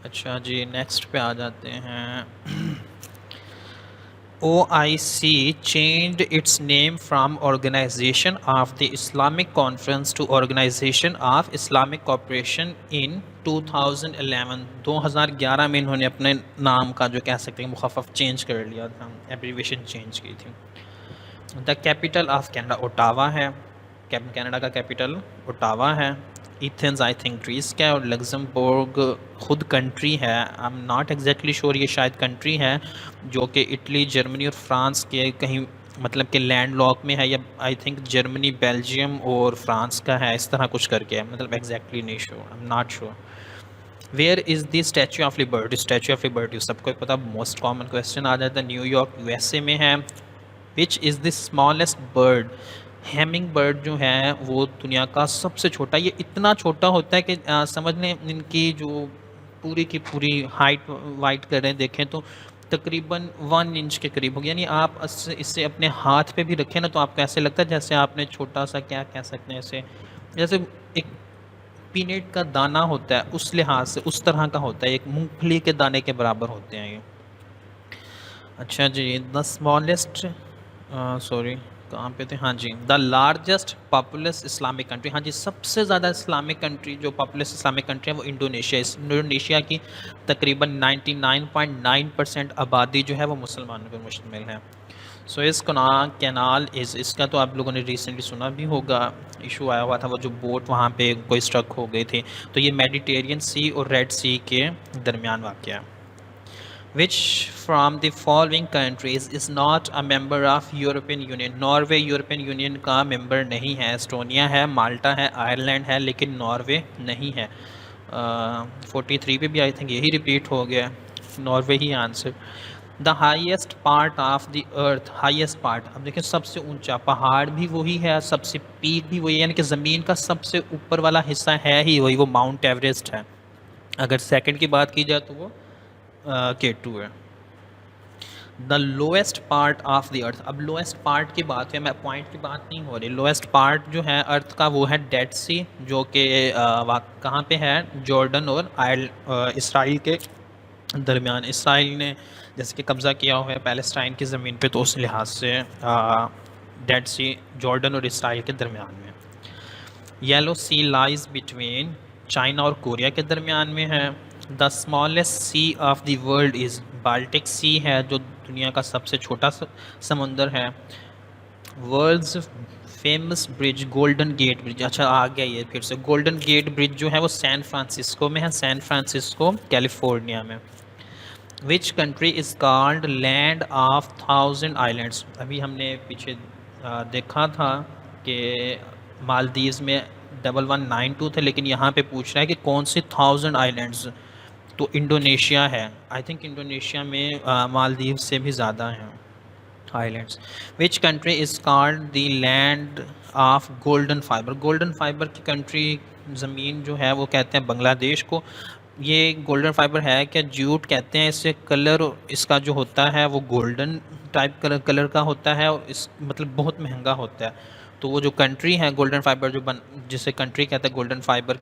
अच्छा जी, नेक्स्ट पे आ जाते हैं। OIC changed its name from Organization of the Islamic Conference to Organization of Islamic Cooperation in 2011। 2011 में इन्होंने अपने नाम का जो कह सकते हैं मुखफ़फ़ चेंज कर लिया था, एब्रीवेशन चेंज की थी। The capital of Canada Ottawa है। कनाडा का कैपिटल ओटावा है। एथेंस आई थिंक ग्रीस का है, और लग्जमबर्ग खुद कंट्री है। आई एम नॉट एग्जैक्टली श्योर, ये शायद कंट्री है जो कि इटली, जर्मनी और फ्रांस के कहीं मतलब कि लैंड लॉक में है, या आई थिंक जर्मनी, बेल्जियम और फ्रांस का है, इस तरह कुछ करके है, मतलब एग्जैक्टली नहीं sure, I am not sure. Where is the statue of liberty? Statue of liberty सबको पता, मोस्ट कॉमन क्वेश्चन आ जाता है। न्यूयॉर्क यूएसए में है। Which is the smallest bird? Hamming bird जो है वो दुनिया का सबसे छोटा, ये इतना छोटा होता है कि समझ लें इनकी जो पूरी की पूरी हाइट वाइट करें देखें तो तकरीबन 1 इंच के करीब होगी। यानी आप इससे अपने हाथ पे भी रखें ना तो आपको ऐसे लगता है जैसे आपने छोटा सा, क्या कह सकते हैं इसे, जैसे एक पीनट का दाना होता है उस लिहाज से, उस तरह का होता है, एक मूंगफली के दाने के बराबर होते हैं ये। अच्छा जी, द स्मॉलेस्ट, सॉरी कहाँ पे थे, हाँ जी, the largest populous Islamic country. हाँ जी, सबसे ज़्यादा इस्लामिक कंट्री जो पॉपुलस इस्लामिक कंट्री है वो इंडोनेशिया। इस इंडोनेशिया की तकरीबन 99.9% आबादी जो है वो मुसलमानों पर मुश्तमिल है। सो इस कैनाल इस इसका तो आप लोगों ने रिसेंटली सुना भी होगा, इशू आया हुआ था, वो जो बोट वहाँ पे कोई स्ट्रक हो गई थी। तो ये मेडिटेरियन सी और रेड सी के दरमियान वाक़ है। Which from the following countries is not a member of European Union? Norway European union का मेंबर नहीं है। एस्टोनिया है, माल्टा है, आयरलैंड है, लेकिन नॉर्वे नहीं है। 43 पे भी आई थिंक यही रिपीट हो गया, Norway he answer. The highest part of the earth, highest part, अब देखिए सबसे ऊंचा पहाड़ भी वही है, सबसे पीक भी वही है, यानी कि ज़मीन का सबसे ऊपर वाला हिस्सा है ही वही, वो माउंट एवरेस्ट है। अगर सेकंड की बात की जाए तो वो K2 है। The lowest part of the earth, अब लोएस्ट पार्ट की बात है, मैं पॉइंट की बात नहीं हो रही, लोएस्ट पार्ट जो है अर्थ का वो है डेड सी, जो कि कहाँ पे है, जॉर्डन और इसराइल के दरमियान। इसराइल ने जैसे कि कब्ज़ा किया हुआ है पैलेस्टाइन की ज़मीन पे, तो उस लिहाज से डेड सी जॉर्डन और इसराइल के दरमियान में। Yellow Sea lies between, China और कोरिया के दरमियान में है। The smallest sea of the world is, Baltic Sea है जो दुनिया का सबसे छोटा समुंदर है। World's famous bridge, Golden Gate bridge, अच्छा आ गया ये फिर से, गोल्डन गेट ब्रिज जो है वो सैन फ्रांसिस्को में है, सैन फ्रांसिस्को कैलिफोर्निया में। Which country is called land of 1000 islands? अभी हमने पीछे देखा था कि मालदीव्स में 1192 थे, लेकिन यहाँ पे पूछ रहा है कि कौन सी 1000 आइलैंड्स, तो इंडोनेशिया है। आई थिंक इंडोनेशिया में मालदीव से भी ज़्यादा हैं islands. Which country is called the land of golden fibre? Golden fibre की कंट्री, ज़मीन जो है वो कहते हैं बांग्लादेश को। ये गोल्डन फाइबर है क्या? जूट कहते हैं इससे, कलर इसका जो होता है वो गोल्डन टाइप कलर का होता है, और इस मतलब बहुत महंगा होता है। तो वो जो कंट्री है गोल्डन फाइबर जो जिसे कंट्री कहते हैं गोल्डन फाइबर